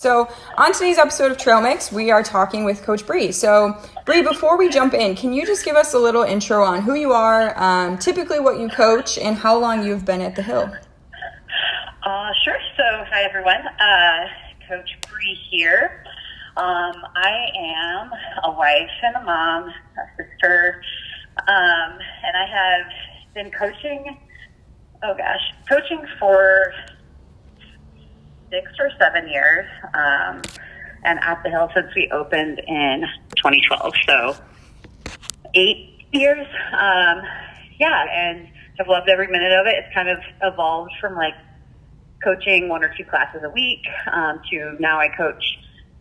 So on today's episode of Trail Mix, we are talking with Coach Bri. So Bri, before we jump in, can you just give us a little intro on who you are, typically what you coach, and how long you've been at the Hill? Sure. So hi, everyone. Coach Bri here. I am a wife and a mom, a sister, and I have been coaching for 6 or 7 years, and at the Hill since we opened in 2012. So 8 years, and have loved every minute of it. It's kind of evolved from like coaching 1 or 2 classes a week to now I coach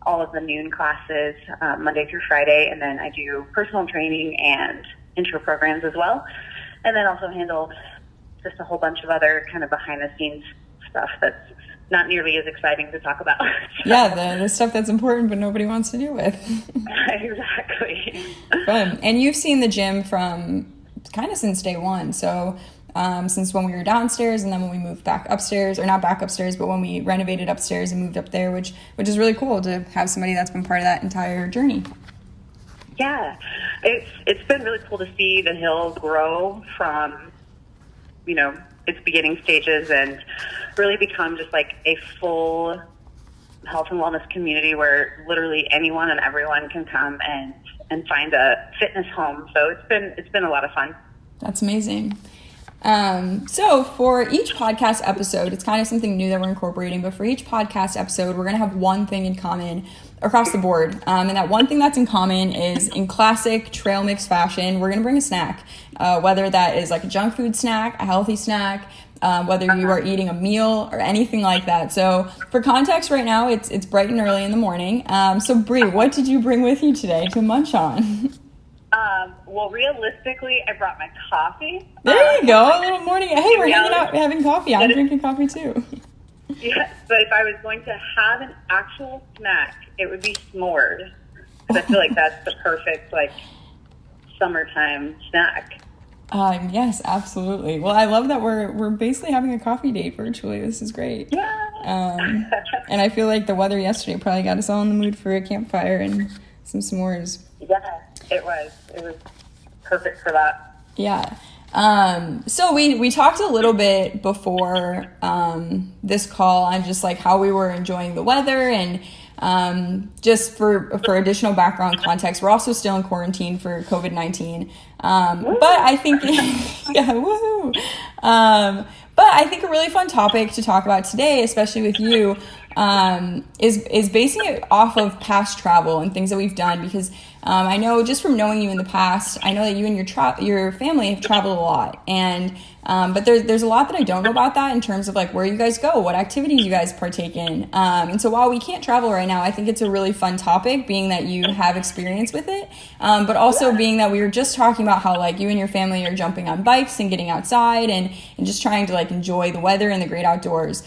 all of the noon classes Monday through Friday, and then I do personal training and intro programs as well, and then also handle just a whole bunch of other kind of behind the scenes stuff that's not nearly as exciting to talk about. Yeah, the stuff that's important but nobody wants to deal with. Exactly. Fun. And you've seen the gym from kind of since day one. So since when we were downstairs, and then when we moved back upstairs, or not back upstairs, but when we renovated upstairs and moved up there, which is really cool to have somebody that's been part of that entire journey. Yeah, it's been really cool to see the Hill grow from, its beginning stages and really become just like a full health and wellness community where literally anyone and everyone can come and find a fitness home. So it's been a lot of fun. That's amazing. So for each podcast episode, it's kind of something new that we're incorporating, but for each podcast episode, we're going to have one thing in common across the board. And that one thing that's in common is, in classic trail mix fashion, we're going to bring a snack, whether that is like a junk food snack, a healthy snack, whether you are eating a meal or anything like that. So for context right now, it's bright and early in the morning. So Bri, what did you bring with you today to munch on? Well, realistically, I brought my coffee. There you go, a little morning. Hey, we're hanging out having coffee. I'm drinking coffee too. Yes, but if I was going to have an actual snack, it would be s'mores. Because I feel like that's the perfect, summertime snack. Yes, absolutely. Well, I love that we're basically having a coffee date virtually. This is great. Yeah. And I feel like the weather yesterday probably got us all in the mood for a campfire and some s'mores. Yeah, it was. It was perfect for that. Yeah. So we talked a little bit before this call on just like how we were enjoying the weather, and just for additional background context, we're also still in quarantine for COVID-19. But I think, yeah, woohoo. But I think a really fun topic to talk about today, especially with you, is basing it off of past travel and things that we've done, because I know just from knowing you in the past, I know that you and your family have traveled a lot, and but there's a lot that I don't know about that in terms of like where you guys go, what activities you guys partake in, and so while we can't travel right now, I think it's a really fun topic, being that you have experience with it, but also being that we were just talking about how like you and your family are jumping on bikes and getting outside and just trying to like enjoy the weather and the great outdoors.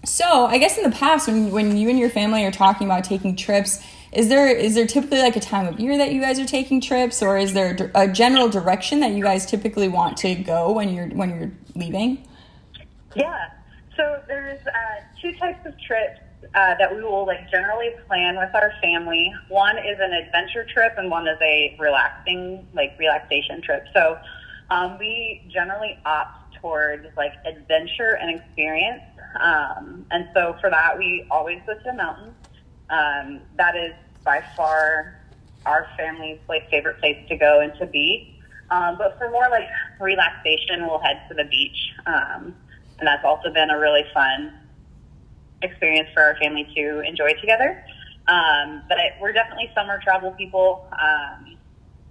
So I guess in the past, when you and your family are talking about taking trips, is there typically like a time of year that you guys are taking trips, or is there a general direction that you guys typically want to go when you're leaving? Yeah. So there's 2 types of trips that we will generally plan with our family. One is an adventure trip, and one is a relaxation trip. So we generally opt towards adventure and experience. And so for that, we always go to the mountains. That is by far our family's favorite place to go and to be. But for more relaxation, we'll head to the beach. And that's also been a really fun experience for our family to enjoy together. But we're definitely summer travel people.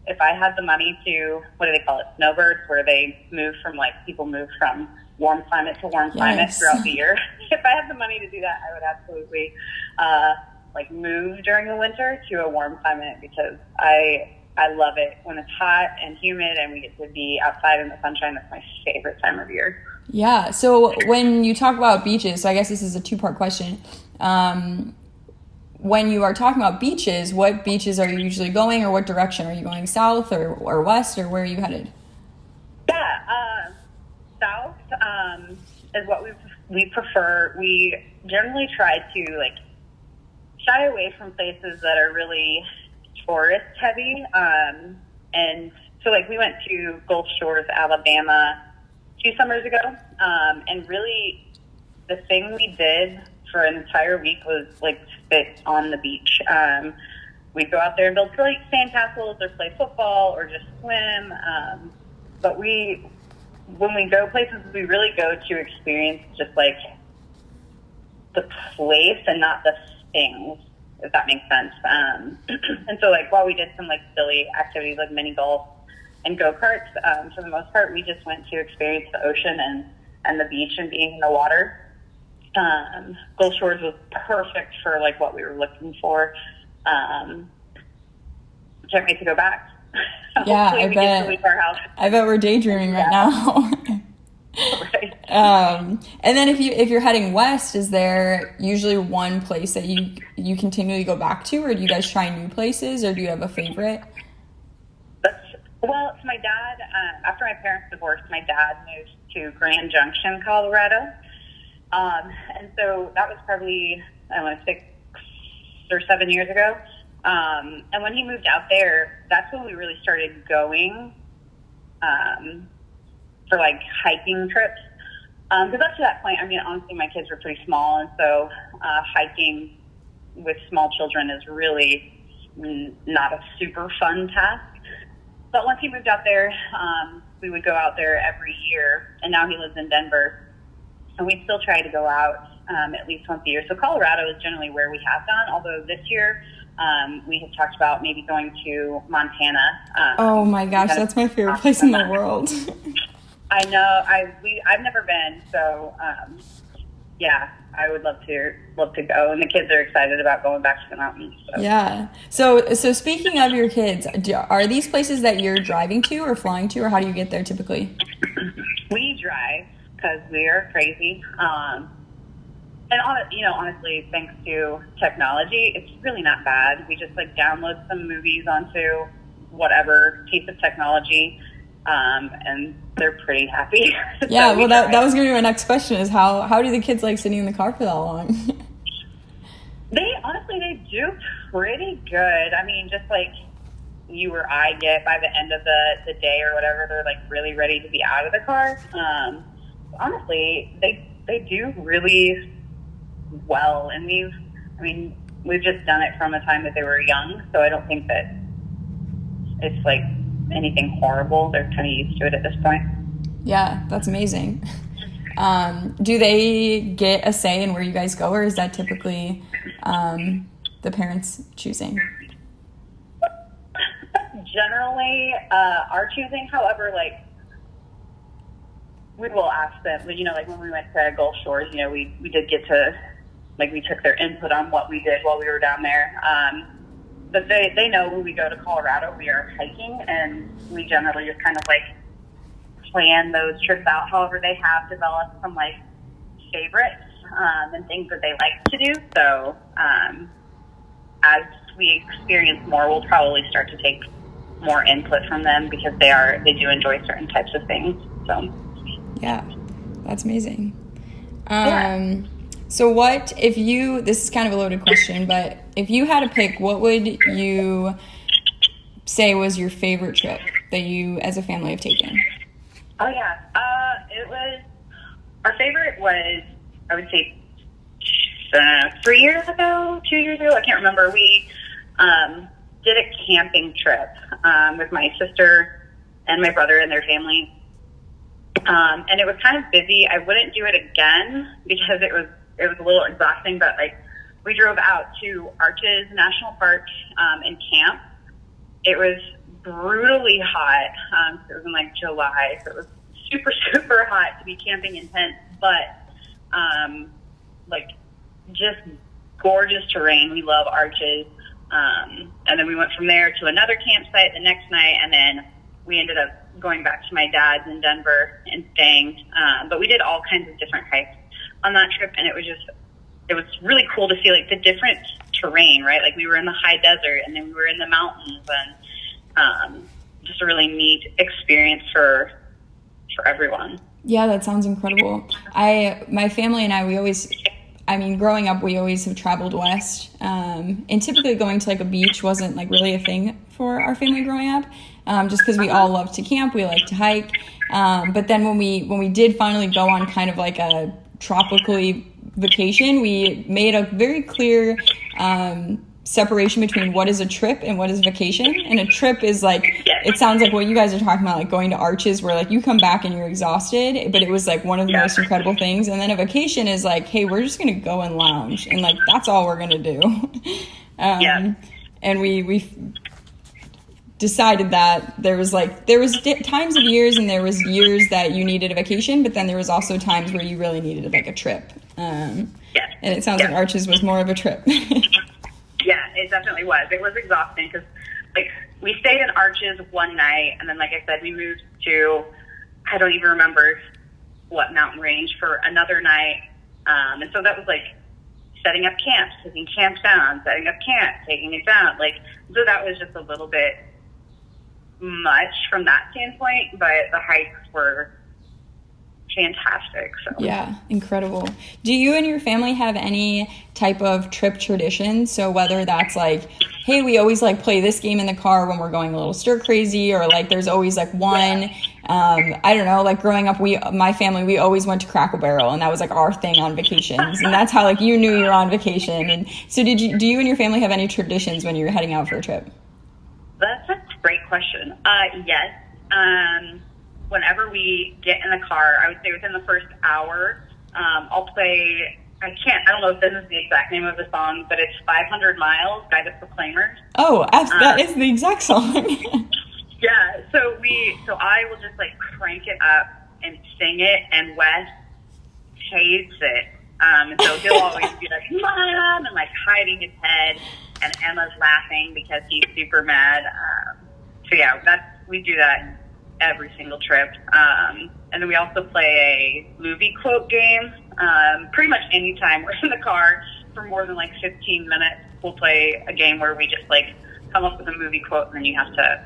If I had the money to, what do they call it? Snowbirds, where they move from people move from warm climate to warm climate throughout the year. If I had the money to do that, I would absolutely move during the winter to a warm climate, because I love it when it's hot and humid and we get to be outside in the sunshine. That's my favorite time of year. Yeah. So when you talk about beaches, so I guess this is a 2-part question. When you are talking about beaches, what beaches are you usually going, or what direction? Are you going south or west, or where are you headed? Yeah, south is what we prefer. We generally try to like shy away from places that are really tourist heavy. And so like we went to Gulf Shores, Alabama 2 summers ago. And really the thing we did for an entire week was like sit on the beach. We'd go out there and build like sandcastles or play football or just swim. But when we go places, we really go to experience just like the place and not the things, if that makes sense. And so like while we did some like silly activities like mini golf and go-karts, for the most part, we just went to experience the ocean and the beach and being in the water. Gulf Shores was perfect for like what we were looking for. Can't wait to go back. Yeah, I bet. To leave our house. I bet we're daydreaming right now. Right. And then if you're heading west, is there usually one place that you continually go back to, or do you guys try new places, or do you have a favorite? Well, so my dad, after my parents divorced, my dad moved to Grand Junction, Colorado. And so that was probably, I don't know, 6 or 7 years ago. And when he moved out there, that's when we really started going for like hiking trips. Because up to that point, I mean, honestly, my kids were pretty small. And so hiking with small children is really not a super fun task. But once he moved out there, we would go out there every year. And now he lives in Denver. And we still try to go out at least once a year. So Colorado is generally where we have gone, although this year we had talked about maybe going to Montana. Oh my gosh, that's my favorite place in the world. I know. I've never been, so yeah, I would love to go, and the kids are excited about going back to the mountains. So. Yeah. So speaking of your kids, are these places that you're driving to or flying to, or how do you get there typically? We drive because we are crazy. And honestly, thanks to technology, it's really not bad. We just like download some movies onto whatever piece of technology, and they're pretty happy. Yeah, so well, that was going to be my next question: is how do the kids like sitting in the car for that long? They do pretty good. I mean, just like you or I get by the end of the day or whatever, they're like really ready to be out of the car. Honestly, they do really well, and we've just done it from a time that they were young, so I don't think that it's like anything horrible. They're kind of used to it at this point. Yeah, that's amazing. Do they get a say in where you guys go, or is that typically the parents choosing? Generally, our choosing. However, like we will ask them. Like when we went to Gulf Shores, we did get to, like, we took their input on what we did while we were down there. But they know when we go to Colorado, we are hiking, and we generally just kind of like plan those trips out. However, they have developed some like favorites and things that they like to do. So as we experience more, we'll probably start to take more input from them because they do enjoy certain types of things. So yeah, that's amazing. Yeah. So what if this is kind of a loaded question, but if you had to pick, what would you say was your favorite trip that you as a family have taken? Oh yeah. Our favorite was, I would say, 3 years ago, 2 years ago, I can't remember. We did a camping trip with my sister and my brother and their family. And it was kind of busy. I wouldn't do it again because it was a little exhausting, but like we drove out to Arches National Park and camped. It was brutally hot. It was in like July, so it was super, super hot to be camping in tents, but like just gorgeous terrain. We love Arches. And then we went from there to another campsite the next night, and then we ended up going back to my dad's in Denver and staying. But we did all kinds of different hikes on that trip, and it was really cool to see like the different terrain, right? Like we were in the high desert, and then we were in the mountains, and just a really neat experience for everyone. Yeah, that sounds incredible. My family and I, I mean, growing up, we always have traveled west, and typically going to like a beach wasn't like really a thing for our family growing up, just because we all love to camp, we like to hike. But then when we did finally go on kind of like a tropically vacation, we made a very clear separation between what is a trip and what is vacation. And a trip is like, it sounds like what you guys are talking about, like going to Arches where like you come back and you're exhausted, but it was like one of the most incredible things. And then a vacation is like, hey, we're just going to go and lounge, and like that's all we're going to do. And we decided that there was times of years, and there was years that you needed a vacation, but then there was also times where you really needed like a trip. And it sounds like Arches was more of a trip. Yeah, it definitely was. It was exhausting because, like, we stayed in Arches one night, and then, like I said, we moved to, I don't even remember what mountain range for another night. And so that was, like, setting up camps, taking camps down, setting up camp, taking it down. Like, so that was just a little bit much from that standpoint, but the hikes were fantastic. So yeah, incredible. Do you and your family have any type of trip tradition? So whether that's like, hey, we always like play this game in the car when we're going a little stir crazy, or like there's always like one, I don't know, like growing up, my family, we always went to Crackle Barrel, and that was like our thing on vacations, and that's how like you knew you were on vacation. And so do you and your family have any traditions when you're heading out for a trip? That's a great question. Yes. Whenever we get in the car, I would say within the first hour, I'll play, I don't know if this is the exact name of the song, but it's 500 Miles by the Proclaimers. Oh, that is the exact song. Yeah, so I will just like crank it up and sing it, and Wes hates it. And so he'll always be like, Mom, and like hiding his head, and Emma's laughing because he's super mad. So yeah, we do that every single trip. And then we also play a movie quote game. Pretty much anytime we're in the car for more than like 15 minutes, we'll play a game where we just like come up with a movie quote, and then you have to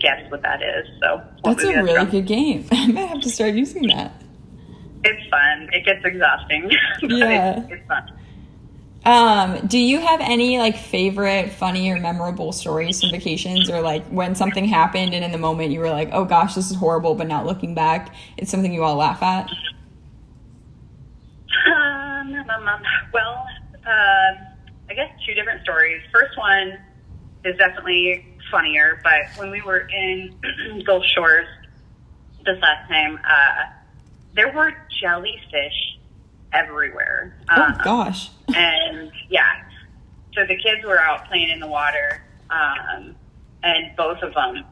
guess what that is. So that's a really good game. I might have to start using that. It's fun. It gets exhausting. Yeah. It's fun. Do you have any like favorite funny or memorable stories from vacations, or like when something happened and in the moment you were like, oh gosh, this is horrible, but now looking back, it's something you all laugh at? Well, I guess two different stories. First one is definitely funnier, but when we were in Gulf Shores this last time, there were jellyfish everywhere. Oh gosh. And yeah, so the kids were out playing in the water, and both of them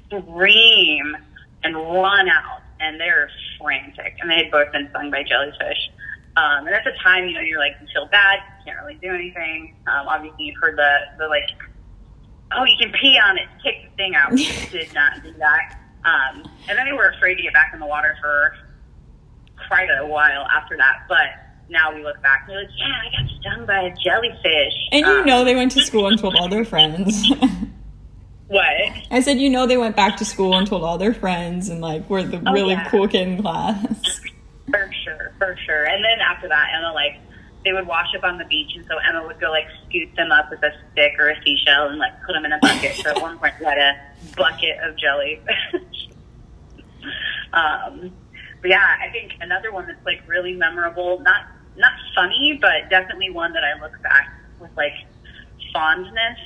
scream and run out, and they're frantic, and they had both been stung by jellyfish. And at the time, you're like, you feel bad, you can't really do anything. Obviously you've heard the like, oh, you can pee on it, take the thing out. We did not do that. And then they were afraid to get back in the water for quite a while after that, but now we look back and we're like, yeah, I got stung by a jellyfish. And they went to school and told all their friends. What? I said, they went back to school and told all their friends, and like we're the really cool kid in class. For sure. And then after that, Emma, like, they would wash up on the beach, and so Emma would go like scoop them up with a stick or a seashell and like put them in a bucket. So at one point we had a bucket of jellyfish. But yeah, I think another one that's like really memorable, not funny, but definitely one that I look back with like fondness,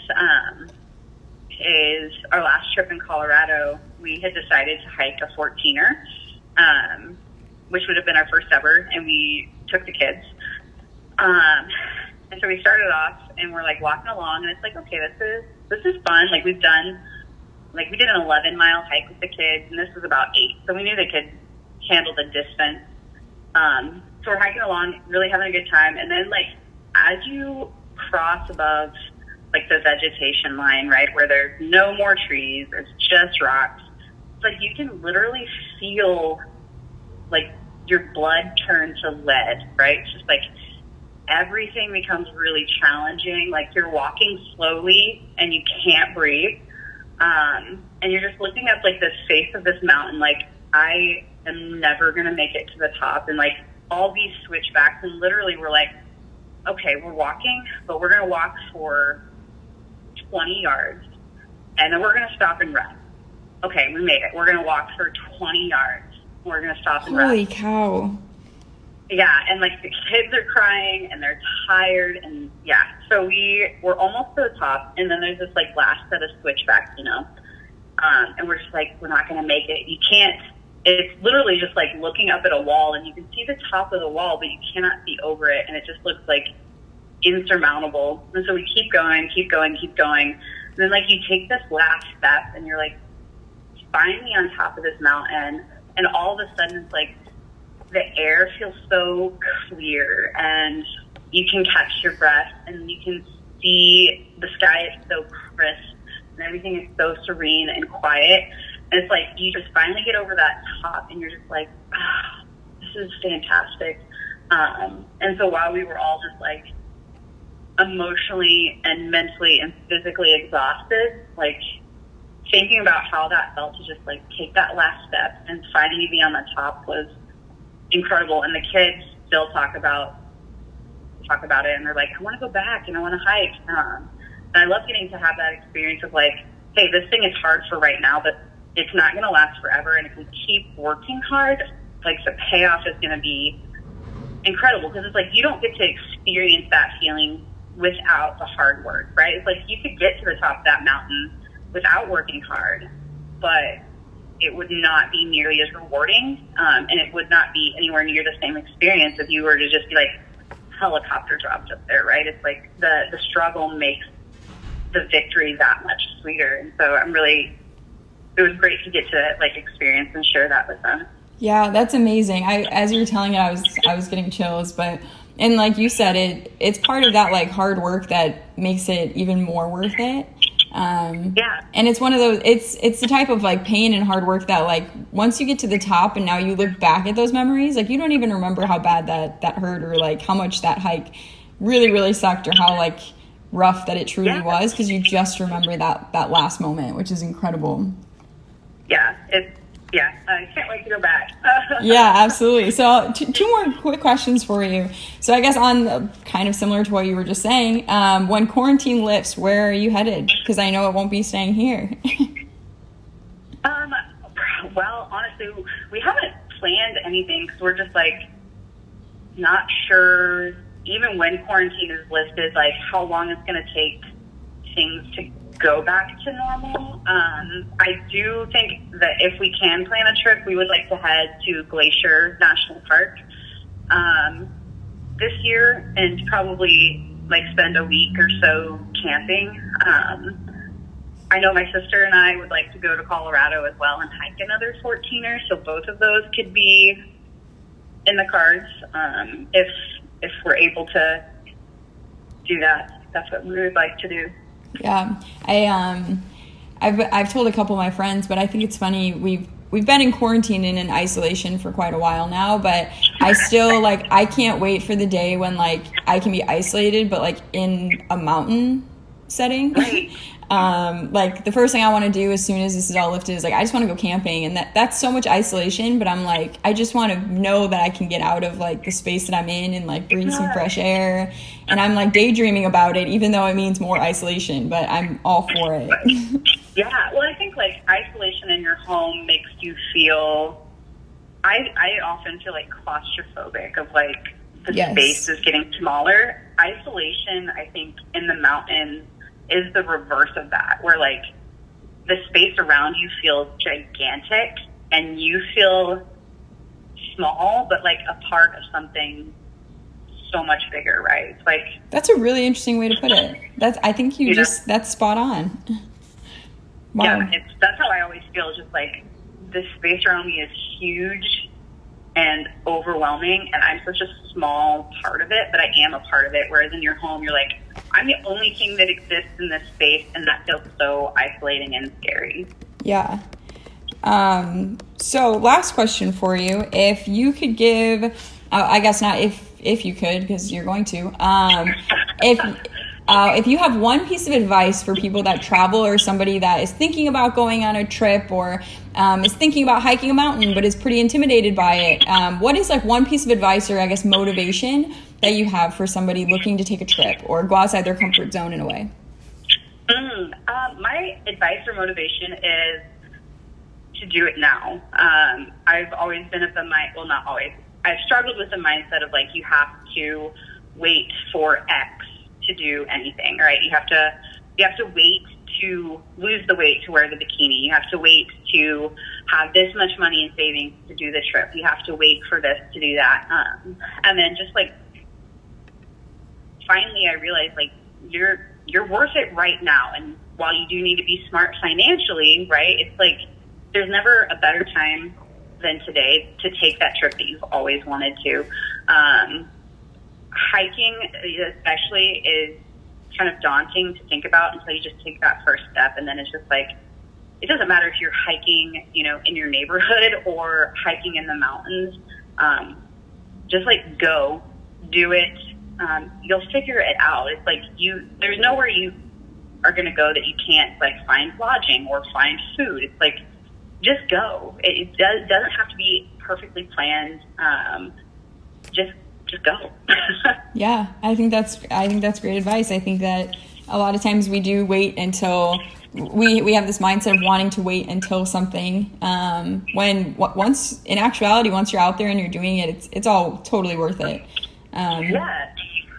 is our last trip in Colorado. We had decided to hike a 14er, which would have been our first ever, and we took the kids. And so we started off, and we're like walking along, and it's like, okay, this is fun. Like we did an 11-mile hike with the kids, and this was about 8, so we knew they could handle the distance. So we're hiking along, really having a good time, and then like as you cross above like the vegetation line, right, where there's no more trees, it's just rocks, it's like you can literally feel like your blood turn to lead, right? It's just like everything becomes really challenging. Like you're walking slowly and you can't breathe. And you're just looking up like the face of this mountain. Like I am never going to make it to the top. And like all these switchbacks, and literally we're like okay, we're walking, but we're going to walk for 20 yards, and then we're going to stop and rest. Okay, we made it. We're going to walk for 20 yards. We're going to stop and rest. Holy cow. Yeah, and like the kids are crying and they're tired, and yeah. So we're almost to the top, and then there's this like last set of switchbacks, and we're just like, we're not going to make it. You can't. It's literally just like looking up at a wall, and you can see the top of the wall, but you cannot see over it, and it just looks like insurmountable. And so we keep going. And then like you take this last step, and you're like finally on top of this mountain, and all of a sudden it's like the air feels so clear, and you can catch your breath, and you can see the sky is so crisp, and everything is so serene and quiet. And it's like you just finally get over that top, and you're just like, this is fantastic. And so while we were all just like emotionally and mentally and physically exhausted, like thinking about how that felt to just like take that last step and finally be on the top was incredible. And the kids still talk about it, and they're like, I want to go back and I want to hike. And I love getting to have that experience of like, hey, this thing is hard for right now, but it's not going to last forever. And if we keep working hard, like the payoff is going to be incredible, because it's like you don't get to experience that feeling without the hard work, right? It's like you could get to the top of that mountain without working hard, but it would not be nearly as rewarding, and it would not be anywhere near the same experience if you were to just be like helicopter dropped up there, right? It's like the struggle makes the victory that much sweeter. And so it was great to get to like experience and share that with them. Yeah, that's amazing. As you were telling it, I was getting chills, and like you said, it's part of that like hard work that makes it even more worth it. Yeah. And it's one of those, it's the type of like pain and hard work that like once you get to the top and now you look back at those memories, like you don't even remember how bad that hurt, or like how much that hike really, really sucked, or how like rough that it truly was, because you just remember that last moment, which is incredible. Yeah, I can't wait to go back. Yeah, absolutely. So two more quick questions for you. So I guess on kind of similar to what you were just saying, when quarantine lifts, where are you headed? Because I know it won't be staying here. Well, honestly, we haven't planned anything, because we're just like not sure, even when quarantine is lifted, like how long it's going to take things to go back to normal. I do think that if we can plan a trip, we would like to head to Glacier National Park this year, and probably like spend a week or so camping. I know my sister and I would like to go to Colorado as well and hike another 14er, so both of those could be in the cards if we're able to do that. That's what we would like to do. Yeah, I've told a couple of my friends, but I think it's funny. We've been in quarantine and in isolation for quite a while now, but I still like I can't wait for the day when like I can be isolated, but like in a mountain setting. Right. Like the first thing I want to do as soon as this is all lifted is like I just want to go camping, and that's so much isolation, but I'm like I just want to know that I can get out of like the space that I'm in and like breathe some fresh air, and I'm like daydreaming about it, even though it means more isolation, but I'm all for it. Yeah, well, I think like isolation in your home makes you feel, I often feel like claustrophobic of like the space is getting smaller. Isolation, I think, in the mountains is the reverse of that, where like the space around you feels gigantic and you feel small, but like a part of something so much bigger, right? It's like, that's a really interesting way to put it. I think that's spot on. Wow. Yeah, that's how I always feel. Just like the space around me is huge and overwhelming, and I'm such a small part of it, but I am a part of it. Whereas in your home, you're like, I'm the only thing that exists in this space, and that feels so isolating and scary. Yeah. So last question for you. If you could give, I guess not if you could, because you're going to, if you have one piece of advice for people that travel or somebody that is thinking about going on a trip or is thinking about hiking a mountain but is pretty intimidated by it, what is like one piece of advice or I guess motivation that you have for somebody looking to take a trip or go outside their comfort zone in a way? My advice or motivation is to do it now. I've always been of the mind, well, not always. I've struggled with the mindset of like you have to wait for X to do anything, right? You have to wait to lose the weight to wear the bikini. You have to wait to have this much money in savings to do the trip. You have to wait for this to do that. And then just like finally I realized like you're worth it right now. And while you do need to be smart financially, right? It's like there's never a better time than today to take that trip that you've always wanted to. Hiking especially is kind of daunting to think about until you just take that first step. And then it's just like, it doesn't matter if you're hiking, you know, in your neighborhood or hiking in the mountains. Just like go, do it. You'll figure it out. It's like there's nowhere you are going to go that you can't like find lodging or find food. It's like, just go. It doesn't have to be perfectly planned. Just go. Yeah, I think that's great advice. I think that a lot of times we do wait until we have this mindset of wanting to wait until something. When once in actuality, once you're out there and you're doing it, it's all totally worth it. Yeah.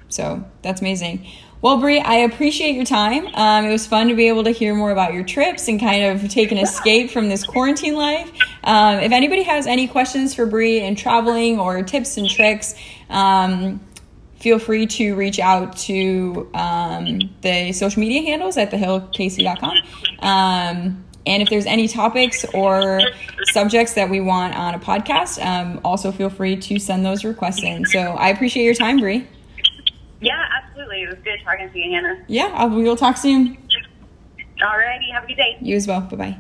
So that's amazing. Well, Bri, I appreciate your time. It was fun to be able to hear more about your trips and kind of take an escape from this quarantine life. If anybody has any questions for Bri and traveling or tips and tricks, feel free to reach out to the social media handles at thehillkc.com. And if there's any topics or subjects that we want on a podcast, also feel free to send those requests in. So I appreciate your time, Bri. Yeah, absolutely. It was good talking to you, Hannah. Yeah, we will talk soon. Alrighty, have a good day. You as well. Bye-bye.